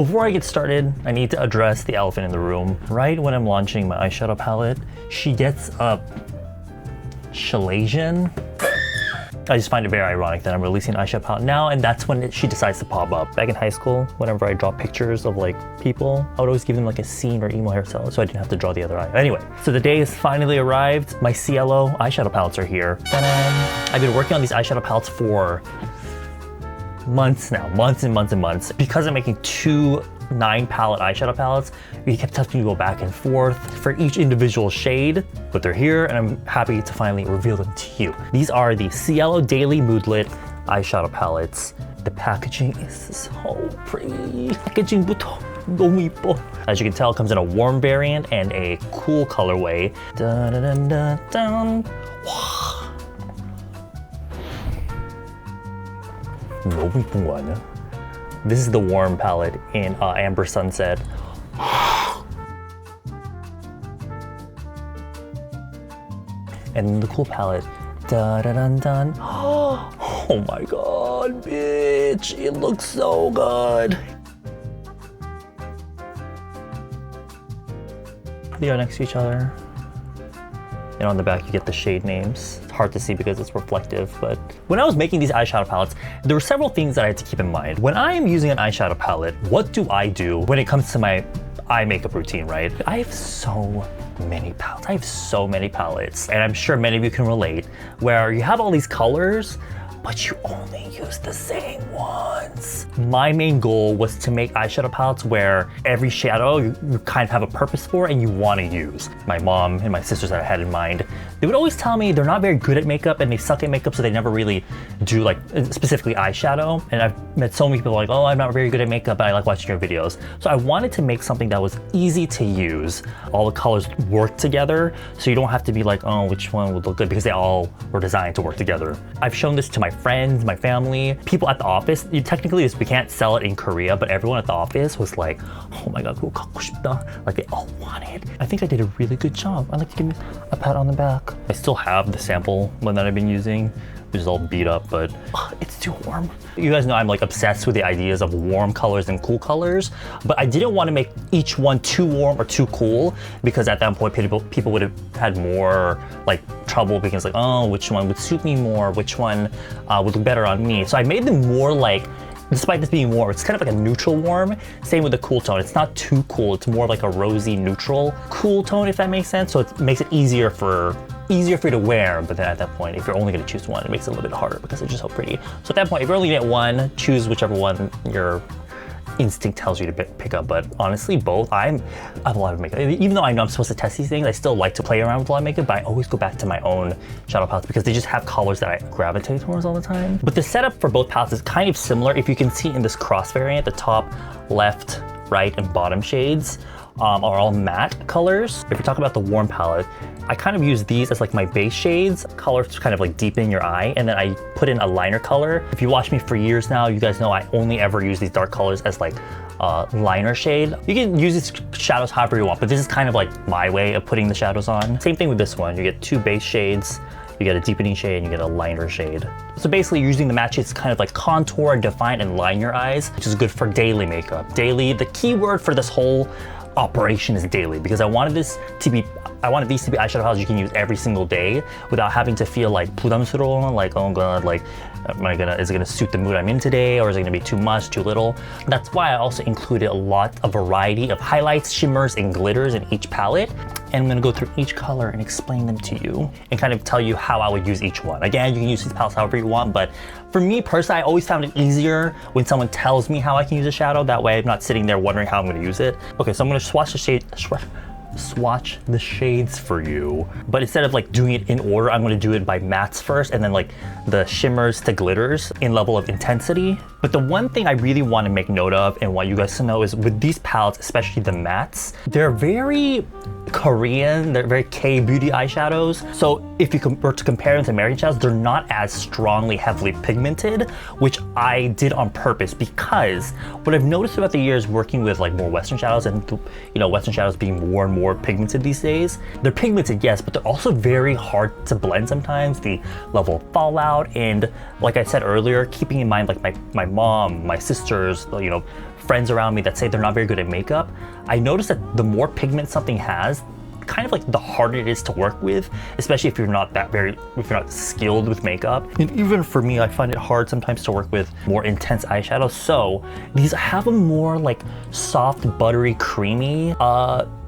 Before I get started, I need to address the elephant in the room. Right when I'm launching my eyeshadow palette, she gets a Chalasian. I just find it very ironic that I'm releasing an eyeshadow palette now, and that's when she decides to pop up. Back in high school, whenever I draw pictures of like people, I would always give them like a scene or emo hairstyle so I didn't have to draw the other eye. Anyway, so the day has finally arrived. My CIELO eyeshadow palettes are here. Ta-da! I've been working on these eyeshadow palettes for months now, months and months and months. Because I'm making two 9-palette eyeshadow palettes, we kept having to go back and forth for each individual shade, but they're here and I'm happy to finally reveal them to you. These are the CIELO Daily Moodlette eyeshadow palettes. The packaging is so pretty. packaging부터 너무 이뻐. As you can tell, it comes in a warm variant and a cool colorway. Dun, dun, dun, dun. Wow. 너무 이쁜 거 아니야? This is the warm palette in Amber Sunset. And the cool palette. Da da dun dun. Oh my god, bitch! It looks so good. They are next to each other. And on the back you get the shade names. It's hard to see because it's reflective, but when I was making these eyeshadow palettes, there were several things that I had to keep in mind. When I am using an eyeshadow palette, what do I do when it comes to my eye makeup routine, right? I have so many palettes. I have so many palettes, and I'm sure many of you can relate, where you have all these colors, but you only use the same ones. My main goal was to make eyeshadow palettes where every shadow you kind of have a purpose for and you want to use. My mom and my sisters that I had in mind, they would always tell me they're not very good at makeup and they suck at makeup, so they never really do like specifically eyeshadow. And I've met so many people like, oh, I'm not very good at makeup, but I like watching your videos. So I wanted to make something that was easy to use. All the colors work together, so you don't have to be like, oh, which one would look good, because they all were designed to work together. I've shown this to my friends, my family, people at the office. Technically, we can't sell it in Korea, but everyone at the office was like, oh my god, 그거 갖고 싶다. Like they all want it. I think I did a really good job. I'd like to give me a pat on the back. I still have the sample one that I've been using, which is all beat up, but it's too warm. You guys know I'm like obsessed with the ideas of warm colors and cool colors, but I didn't want to make each one too warm or too cool, because at that point people would have had more like trouble, because like, oh, which one would suit me more, which one would look better on me. So I made them more like, despite this being warm, it's kind of like a neutral warm. Same with the cool tone. It's not too cool. It's more like a rosy neutral cool tone, if that makes sense. So it makes it easier for you to wear, but then at that point, if you're only gonna choose one, it makes it a little bit harder because it's just so pretty. So at that point, if you're only gonna get one, choose whichever one your instinct tells you to pick up. But honestly, both, I have a lot of makeup. Even though I know I'm supposed to test these things, I still like to play around with a lot of makeup, but I always go back to my own shadow palettes because they just have colors that I gravitate towards all the time. But the setup for both palettes is kind of similar. If you can see in this cross variant, the top, left, right, and bottom shades are all matte colors. If you're talking about the warm palette, I kind of use these as like my base shades, colors to kind of like deepen your eye, and then I put in a liner color. If you watch me for years now, you guys know I only ever use these dark colors as like liner shade. You can use these shadows however you want, but this is kind of like my way of putting the shadows on. Same thing with this one. You get two base shades, you get a deepening shade, and you get a liner shade. So basically, using the matte shades to kind of like contour, define, and line your eyes, which is good for daily makeup. Daily, the key word for this whole operation is daily, because I wanted these to be eyeshadow palettes you can use every single day without having to feel like 부담스러워, like, oh god, like, is it gonna suit the mood I'm in today, or is it gonna be too much, too little? That's why I also included a variety of highlights, shimmers, and glitters in each palette. And I'm gonna go through each color and explain them to you and kind of tell you how I would use each one. Again, you can use these palettes however you want, but for me personally, I always found it easier when someone tells me how I can use a shadow. That way I'm not sitting there wondering how I'm gonna use it. Okay, so I'm gonna swatch the shades for you, but instead of like doing it in order, I'm going to do it by mattes first and then like the shimmers to glitters in level of intensity. But the one thing I really want to make note of and want you guys to know is with these palettes, especially the mattes, they're very Korean, they're very K-beauty eyeshadows. So if you were to compare them to American shadows, they're not as strongly heavily pigmented, which I did on purpose, because what I've noticed throughout the years working with like more Western shadows, and you know, Western shadows being more and more pigmented these days, they're pigmented, yes, but they're also very hard to blend sometimes, the level of fallout, and like I said earlier, keeping in mind like my mom, my sisters, you know, friends around me that say they're not very good at makeup, I notice that the more pigment something has, kind of like the harder it is to work with, especially if you're not skilled with makeup. And even for me, I find it hard sometimes to work with more intense eyeshadows. So these have a more like soft, buttery, creamy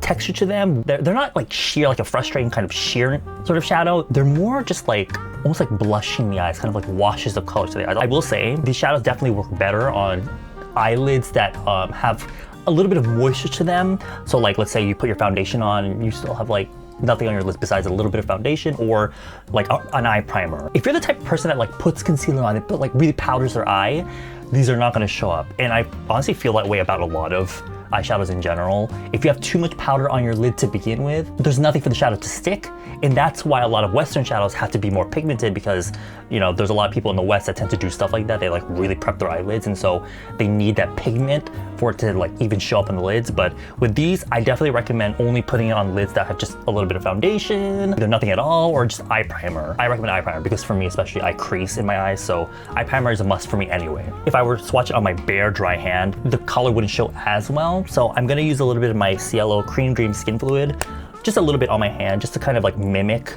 texture to them. They're not like sheer, like a frustrating kind of sheer sort of shadow. They're more just like almost like blushing the eyes, kind of like washes of color to the eyes. I will say these shadows definitely work better on eyelids that have a little bit of moisture to them. So like, let's say you put your foundation on and you still have like nothing on your lips besides a little bit of foundation, or like an eye primer. If you're the type of person that like puts concealer on it but like really powders their eye, these are not gonna show up. And I honestly feel that way about a lot of eyeshadows in general. If you have too much powder on your lid to begin with, there's nothing for the shadow to stick. And that's why a lot of Western shadows have to be more pigmented, because, you know, there's a lot of people in the West that tend to do stuff like that. They like really prep their eyelids, and so they need that pigment for it to like even show up in the lids. But with these, I definitely recommend only putting it on lids that have just a little bit of foundation, either nothing at all, or just eye primer. I recommend eye primer because for me especially, I crease in my eyes, so eye primer is a must for me anyway. If I were to swatch it on my bare dry hand, the color wouldn't show as well. So I'm gonna use a little bit of my CIELO Cream Dream Skin Fluid, just a little bit on my hand, just to kind of like mimic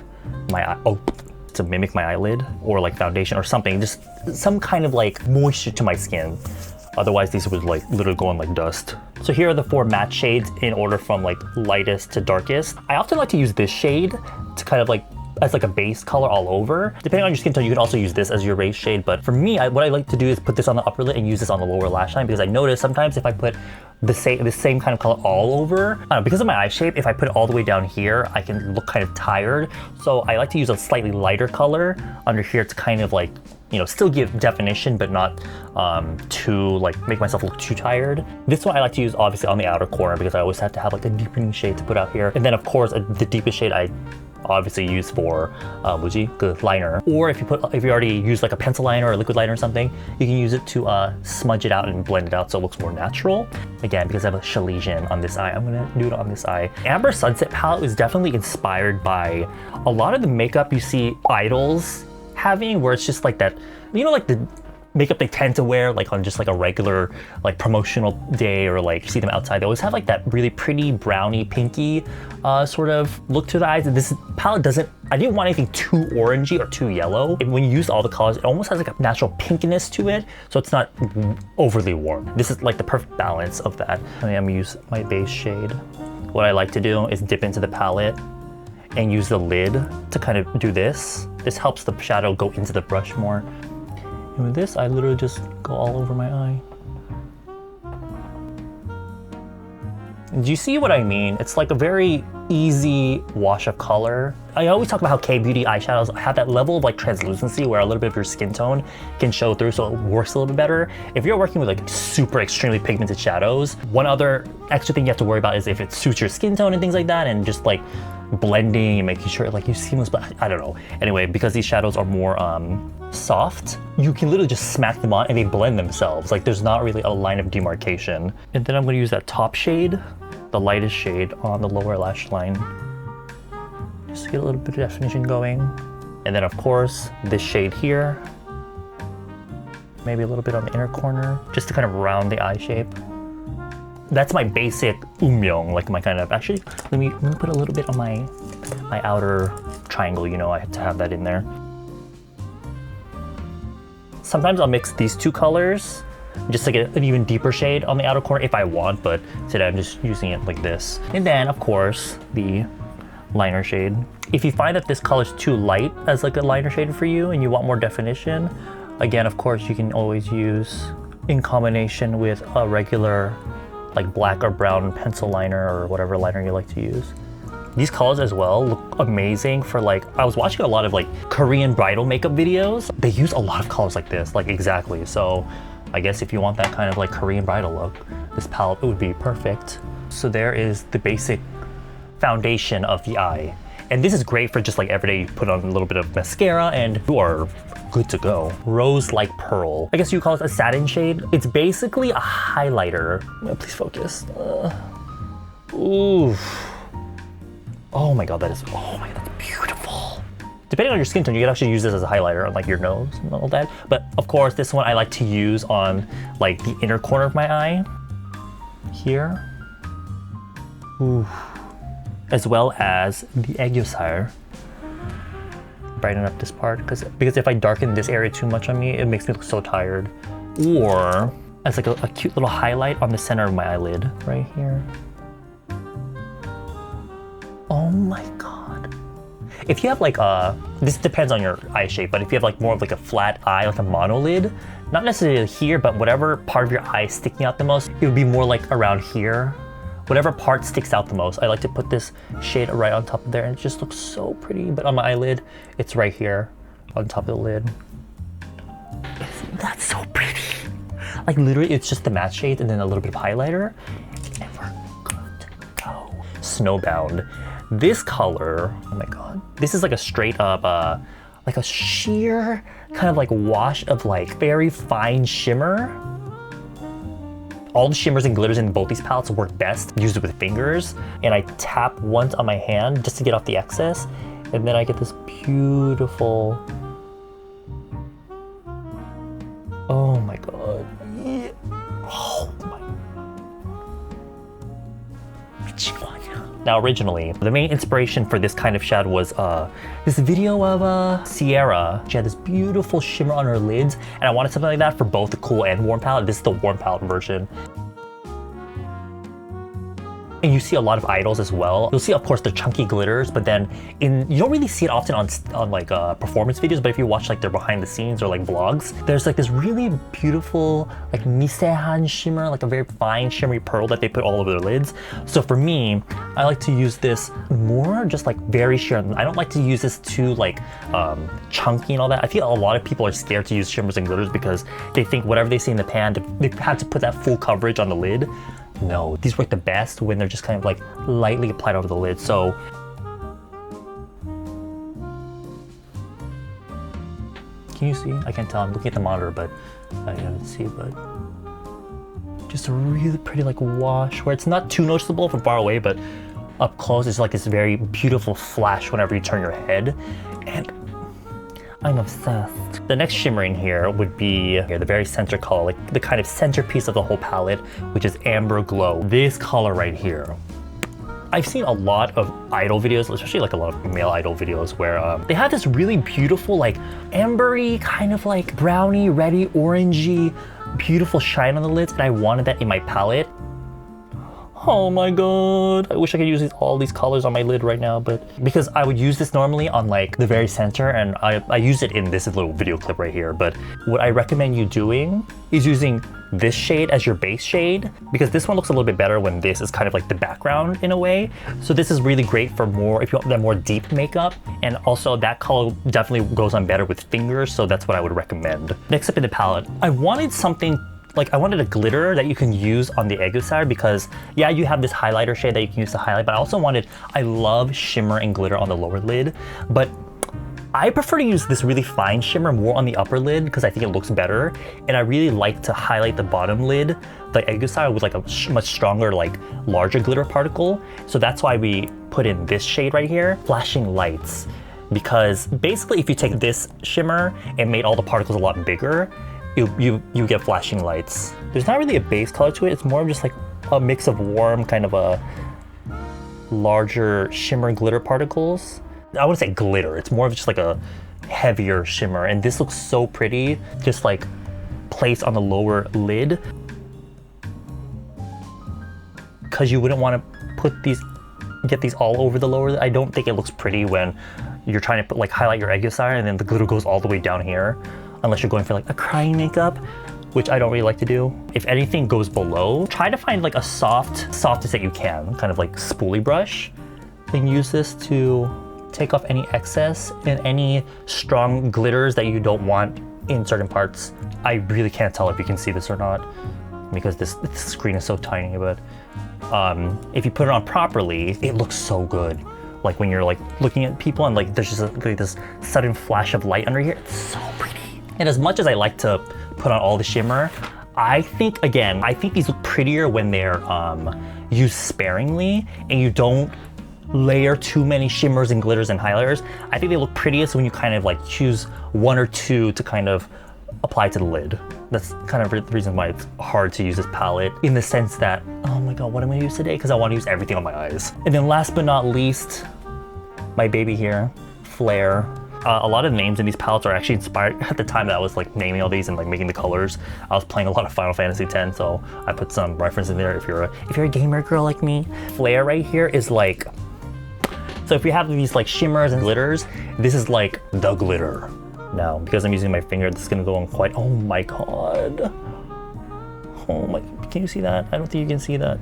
my eye, to mimic my eyelid, or like foundation or something, just some kind of like moisture to my skin. Otherwise these would like literally go on like dust. So here are the 4 matte shades in order from like lightest to darkest. I often like to use this shade to kind of like as like a base color all over. Depending on your skin tone, you can also use this as your base shade, but for me, what I like to do is put this on the upper lid and use this on the lower lash line, because I notice sometimes if I put the same kind of color all over, because of my eye shape, if I put it all the way down here, I can look kind of tired. So I like to use a slightly lighter color under here to kind of like, you know, still give definition, but not too like make myself look too tired. This one I like to use obviously on the outer corner, because I always have to have like a deepening shade to put out here. And then of course, the deepest shade I obviously use for the liner. Or if you already use like a pencil liner or a liquid liner or something, you can use it to smudge it out and blend it out so it looks more natural. Again, because I have a Chalesian on this eye, I'm gonna do it on this eye. Amber Sunset palette was definitely inspired by a lot of the makeup you see idols having, where it's just like that, you know, like the makeup they tend to wear like on just like a regular like promotional day, or like you see them outside. They always have like that really pretty browny pinky sort of look to the eyes. And this palette doesn't, I didn't want anything too orangey or too yellow. And when you use all the colors, it almost has like a natural pinkiness to it, so it's not overly warm. This is like the perfect balance of that. I'm gonna use my base shade. What I like to do is dip into the palette and use the lid to kind of do this. This helps the shadow go into the brush more. And with this, I literally just go all over my eye. Do you see what I mean? It's like a very easy wash of color. I always talk about how K-beauty eyeshadows have that level of like translucency where a little bit of your skin tone can show through, so it works a little bit better. If you're working with like super extremely pigmented shadows, one other extra thing you have to worry about is if it suits your skin tone and things like that, and just like blending and making sure like you seamless, but I don't know. Anyway, because these shadows are more soft, you can literally just smack them on and they blend themselves. Like there's not really a line of demarcation. And then I'm gonna use that top shade, the lightest shade on the lower lash line, just to get a little bit of definition going. And then of course, this shade here, maybe a little bit on the inner corner, just to kind of round the eye shape. That's my basic umyeong, like my kind of, actually, let me put a little bit on my outer triangle, you know, I have to have that in there. Sometimes I'll mix these two colors just to get an even deeper shade on the outer corner if I want, but today I'm just using it like this. And then of course, the liner shade. If you find that this color is too light as like a liner shade for you and you want more definition, again, of course, you can always use in combination with a regular like black or brown pencil liner or whatever liner you like to use. These colors as well look amazing for like, I was watching a lot of like Korean bridal makeup videos. They use a lot of colors like this, like exactly. So I guess if you want that kind of like Korean bridal look, this palette would be perfect. So there is the basic foundation of the eye. And this is great for just like everyday, you put on a little bit of mascara and you are good to go. Rose Like Pearl. I guess you call it a satin shade. It's basically a highlighter. Please focus. Ooh. Oh my God, that's beautiful. Depending on your skin tone, you can actually use this as a highlighter on like your nose and all that. But of course, this one I like to use on like the inner corner of my eye. here. Ooh. As well as the Eyeshadow. Brighten up this part because if I darken this area too much on me, it makes me look so tired. Or as like a cute little highlight on the center of my eyelid right here. Oh my god. If you have like this depends on your eye shape, but if you have like more of like a flat eye, like a monolid, not necessarily here, but whatever part of your eye is sticking out the most, it would be more like around here. Whatever part sticks out the most. I like to put this shade right on top of there and it just looks so pretty. But on my eyelid, it's right here on top of the lid. Isn't that so pretty? Like literally it's just the matte shade and then a little bit of highlighter and we're good to go. Snowbound. This color, oh my god. This is like a straight up, like a sheer kind of like wash of like very fine shimmer. All the shimmers and glitters in both these palettes work best used with fingers. And I tap once on my hand just to get off the excess. And then I get this beautiful, oh my god. Yeah. Oh my. Now originally, the main inspiration for this kind of shadow was this video of Sierra. She had this beautiful shimmer on her lids, and I wanted something like that for both the cool and warm palette. This is the warm palette version. And you see a lot of idols as well. You'll see, of course, the chunky glitters, but then you don't really see it often on like performance videos, but if you watch like their behind the scenes or like vlogs, there's like this really beautiful like misehan shimmer, like a very fine shimmery pearl that they put all over their lids. So for me, I like to use this more just like very sheer. I don't like to use this too like chunky and all that. I feel a lot of people are scared to use shimmers and glitters because they think whatever they see in the pan, they have to put that full coverage on the lid. No, these work the best when they're just kind of like lightly applied over the lid. So can you see? I can't tell, I'm looking at the monitor, but I can't see, but just a really pretty like wash where it's not too noticeable from far away, but up close it's like this very beautiful flash whenever you turn your head. And I'm obsessed. The next shimmer in here would be the very center color, like the kind of centerpiece of the whole palette, which is Amber Glow. This color right here. I've seen a lot of idol videos, especially like a lot of male idol videos where they have this really beautiful like ambery, kind of like brownie, reddy, orangey, beautiful shine on the lids, and I wanted that in my palette. Oh my god, I wish I could use all these colors on my lid right now, but because I would use this normally on like the very center, and I use it in this little video clip right here, but what I recommend you doing is using this shade as your base shade, because this one looks a little bit better when this is kind of like the background in a way. So this is really great for more, if you want that more deep makeup, and also that color definitely goes on better with fingers, so that's what I would recommend. Next up in the palette, I wanted something like I wanted a glitter that you can use on the Eyeshadow because yeah, you have this highlighter shade that you can use to highlight, but I also wanted, I love shimmer and glitter on the lower lid, but I prefer to use this really fine shimmer more on the upper lid because I think it looks better, and I really like to highlight the bottom lid, the Eyeshadow, with like a much stronger, like larger glitter particle. So that's why we put in this shade right here, Flashing Lights, because basically if you take this shimmer and made all the particles a lot bigger, you get flashing lights. There's not really a base color to it, it's more of just like a mix of warm, kind of a larger shimmer glitter particles. I wouldn't say glitter, it's more of just like a heavier shimmer, and this looks so pretty, just like placed on the lower lid. Because you wouldn't want to get these all over the lower lid. I don't think it looks pretty when you're trying to like highlight your Eyeshadow and then the glitter goes all the way down here. Unless you're going for like a crying makeup, which I don't really like to do. If anything goes below, try to find like a softest that you can, kind of like spoolie brush, and use this to take off any excess and any strong glitters that you don't want in certain parts. I really can't tell if you can see this or not because this screen is so tiny, but if you put it on properly, it looks so good. Like when you're like looking at people and like there's just like this sudden flash of light under here, it's so pretty. And as much as I like to put on all the shimmer, I think these look prettier when they're used sparingly and you don't layer too many shimmers and glitters and highlighters. I think they look prettiest when you kind of like choose one or two to kind of apply to the lid. That's kind of the reason why it's hard to use this palette, in the sense that, oh my god, what am I gonna use today? Because I want to use everything on my eyes. And then last but not least, my baby here, Flare. A lot of the names in these palettes are actually inspired. At the time that I was like naming all these and like making the colors, I was playing a lot of Final Fantasy X, so I put some reference in there if you're a gamer girl like me. Flare right here is like, so if you have these like shimmers and glitters, this is like the glitter. Now, because I'm using my finger, this is gonna go on quite, oh my god. Oh my, can you see that? I don't think you can see that.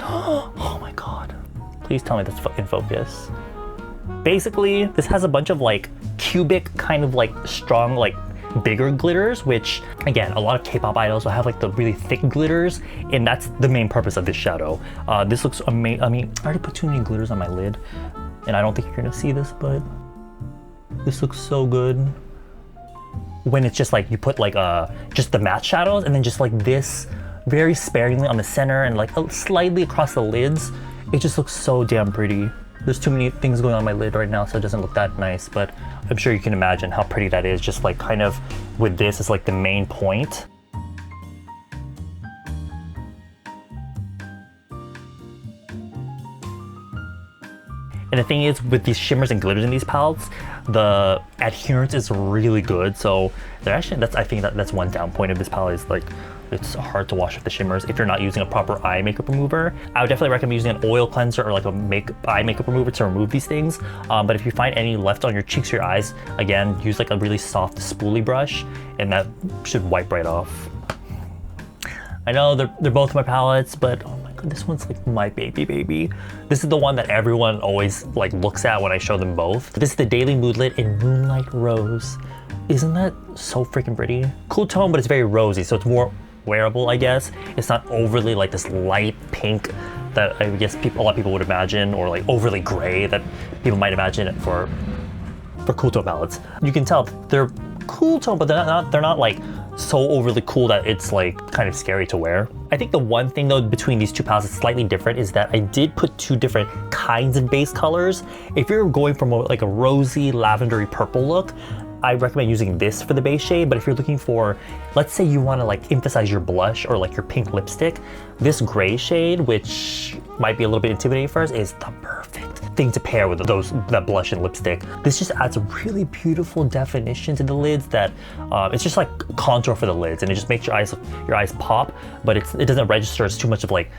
Oh my god. Please tell me that's in focus. Basically, this has a bunch of like cubic kind of like strong, like bigger glitters, which again, a lot of K-pop idols will have like the really thick glitters, and that's the main purpose of this shadow. This looks amazing. I mean, I already put too many glitters on my lid, and I don't think you're gonna see this, but this looks so good. When it's just like, you put like just the matte shadows, and then just like this very sparingly on the center and like slightly across the lids, it just looks so damn pretty. There's too many things going on my lid right now, so it doesn't look that nice, but I'm sure you can imagine how pretty that is, just like kind of with this as like the main point. And the thing is, with these shimmers and glitters in these palettes, the adherence is really good. So they're actually, I think that's one down point of this palette, is like, it's hard to wash off the shimmers if you're not using a proper eye makeup remover. I would definitely recommend using an oil cleanser or like a eye makeup remover to remove these things. But if you find any left on your cheeks or your eyes, again, use like a really soft spoolie brush, and that should wipe right off. I know they're both my palettes, but oh my god, this one's like my baby. This is the one that everyone always like looks at when I show them both. This is the Daily Moodlette in Moonlight Rose. Isn't that so freaking pretty? Cool tone, but it's very rosy, so it's more wearable, I guess. It's not overly like this light pink that I guess a lot of people would imagine, or like overly gray that people might imagine it for cool tone palettes. You can tell they're cool tone, but they're not like so overly cool that it's like kind of scary to wear. I think the one thing though between these two palettes that's slightly different is that I did put two different kinds of base colors. If you're going from like a rosy lavendery purple look, I recommend using this for the base shade. But if you're looking for, let's say you want to like emphasize your blush or like your pink lipstick, this gray shade, which might be a little bit intimidating first, is the perfect thing to pair with that blush and lipstick. This just adds a really beautiful definition to the lids that it's just like contour for the lids, and it just makes your eyes pop, but it doesn't register as too much of like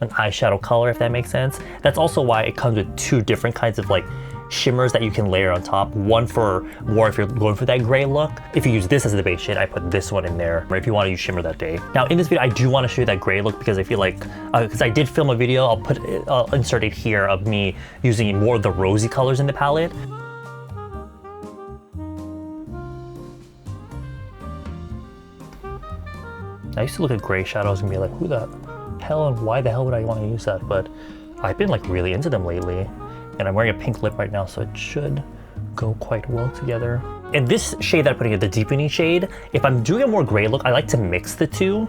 an eyeshadow color, if that makes sense. That's also why it comes with two different kinds of like shimmers that you can layer on top. One for more if you're going for that gray look. If you use this as the base shade, I put this one in there, or if you want to use shimmer that day. Now in this video, I do want to show you that gray look because I feel like, because I did film a video, I'll insert it here, of me using more of the rosy colors in the palette. I used to look at gray shadows and be like, who the hell and why the hell would I want to use that? But I've been like really into them lately. And I'm wearing a pink lip right now, so it should go quite well together. And this shade that I'm putting in, the deepening shade, if I'm doing a more gray look, I like to mix the two.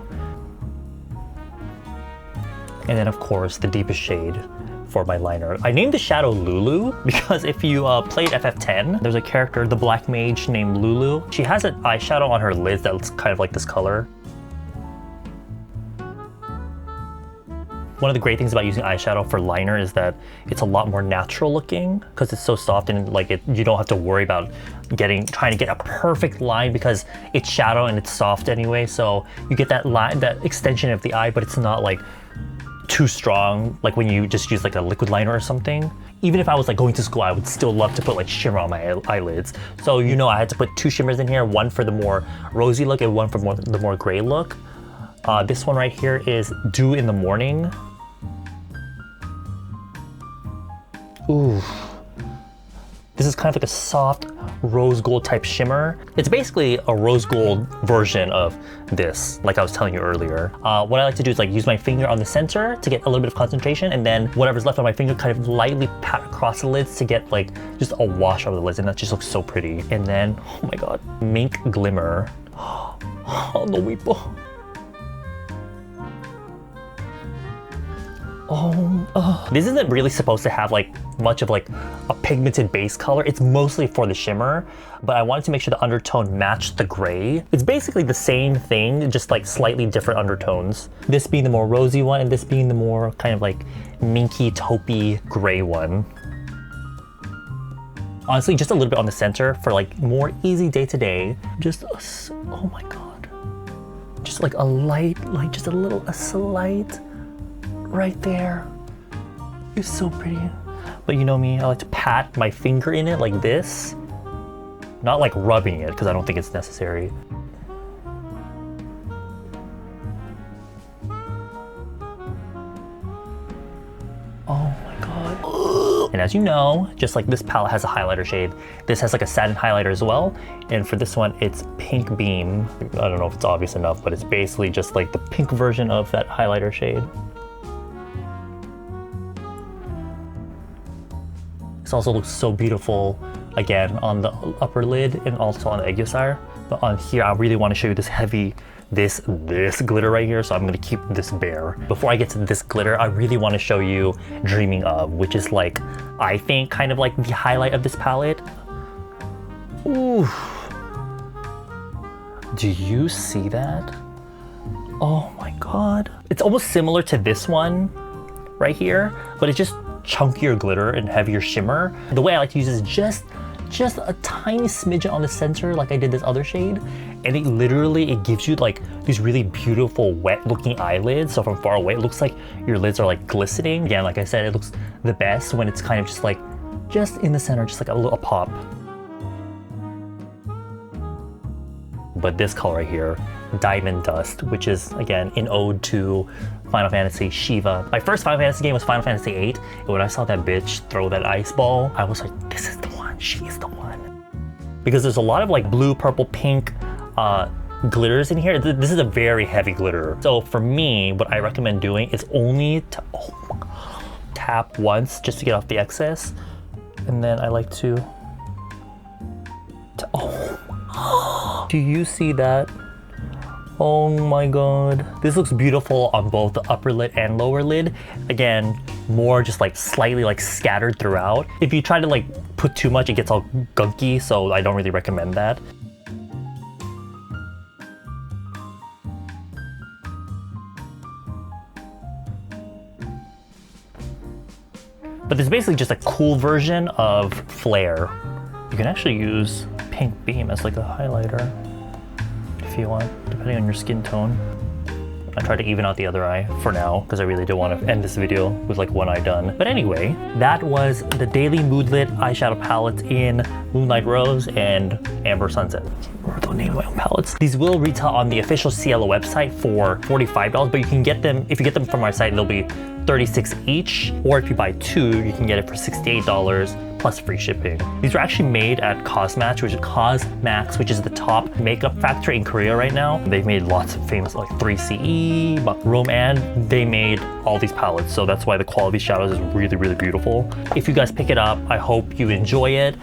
And then of course, the deepest shade for my liner. I named the shadow Lulu because if you played FF10, there's a character, the black mage named Lulu. She has an eyeshadow on her lids that's kind of like this color. One of the great things about using eyeshadow for liner is that it's a lot more natural looking because it's so soft, and like you don't have to worry about trying to get a perfect line because it's shadow and it's soft anyway. So you get that line, that extension of the eye, but it's not like too strong like when you just use like a liquid liner or something. Even if I was like going to school, I would still love to put like shimmer on my eyelids. So you know I had to put two shimmers in here, one for the more rosy look and one for the more gray look. This one right here is Dew in the Morning. Ooh. This is kind of like a soft rose gold type shimmer. It's basically a rose gold version of this, like I was telling you earlier. What I like to do is like use my finger on the center to get a little bit of concentration, and then whatever's left on my finger kind of lightly pat across the lids to get like just a wash over the lids, and that just looks so pretty. And then, oh my god, Mink Glimmer. Oh, no weepo. This isn't really supposed to have like much of like a pigmented base color. It's mostly for the shimmer, but I wanted to make sure the undertone matched the gray. It's basically the same thing, just like slightly different undertones. This being the more rosy one and this being the more kind of like minky, taupey gray one. Honestly, just a little bit on the center for like more easy day-to-day. Just, oh my God. Just like a light, like just a slight right there. It's so pretty. But you know me, I like to pat my finger in it like this. Not like rubbing it, because I don't think it's necessary. Oh my God. And as you know, just like this palette has a highlighter shade, this has like a satin highlighter as well. And for this one, it's Pink Beam. I don't know if it's obvious enough, but it's basically just like the pink version of that highlighter shade. This also looks so beautiful, again, on the upper lid and also on the Aegyo. But on here, I really want to show you this heavy, this glitter right here, so I'm going to keep this bare. Before I get to this glitter, I really want to show you Dreaming Of, which is like, I think, kind of like the highlight of this palette. Ooh. Do you see that? Oh my God. It's almost similar to this one right here, but it's just chunkier glitter and heavier shimmer. The way I like to use is just a tiny smidgen on the center like I did this other shade, and it literally gives you like these really beautiful wet looking eyelids. So from far away it looks like your lids are like glistening. Again, like I said, it looks the best when it's kind of just like in the center, just like a little pop. But this color right here, Diamond Dust, which is again an ode to Final Fantasy Shiva. My first Final Fantasy game was Final Fantasy VIII, and when I saw that bitch throw that ice ball, I was like, this is the one, she is the one. Because there's a lot of like blue, purple, pink glitters in here. This is a very heavy glitter. So for me, what I recommend doing is only to tap once just to get off the excess. And then I like to do you see that? Oh my God. This looks beautiful on both the upper lid and lower lid. Again, more just like slightly like scattered throughout. If you try to like put too much, it gets all gunky, so I don't really recommend that. But this is basically just a cool version of Flare. You can actually use Pink Beam as like a highlighter if you want, depending on your skin tone. I tried to even out the other eye for now because I really do want to end this video with like one eye done. But anyway, that was the Daily Moodlette eyeshadow palettes in Moonlight Rose and Amber Sunset. Or don't name my own palettes. These will retail on the official CIELO website for $45, but you can get them, if you get them from our site, they'll be $36 each, or if you buy two, you can get it for $68 plus free shipping. These were actually made at Cosmax, which is the top makeup factory in Korea right now. They've made lots of famous like 3CE, Room, and they made all these palettes, so that's why the quality of shadows is really, really beautiful. If you guys pick it up, I hope you enjoy it.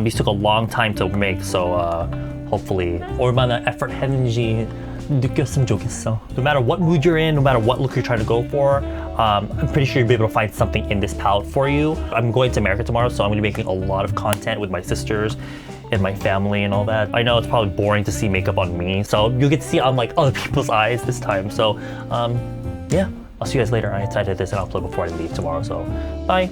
These took a long time to make, so hopefully 얼마나 effort 했는지 느꼈으면 좋겠어. No matter what mood you're in, no matter what look you're trying to go for, I'm pretty sure you'll be able to find something in this palette for you. I'm going to America tomorrow, so I'm going to be making a lot of content with my sisters and my family and all that. I know it's probably boring to see makeup on me, so you'll get to see it on like other people's eyes this time. So yeah, I'll see you guys later. I decided this and upload before I leave tomorrow, so bye.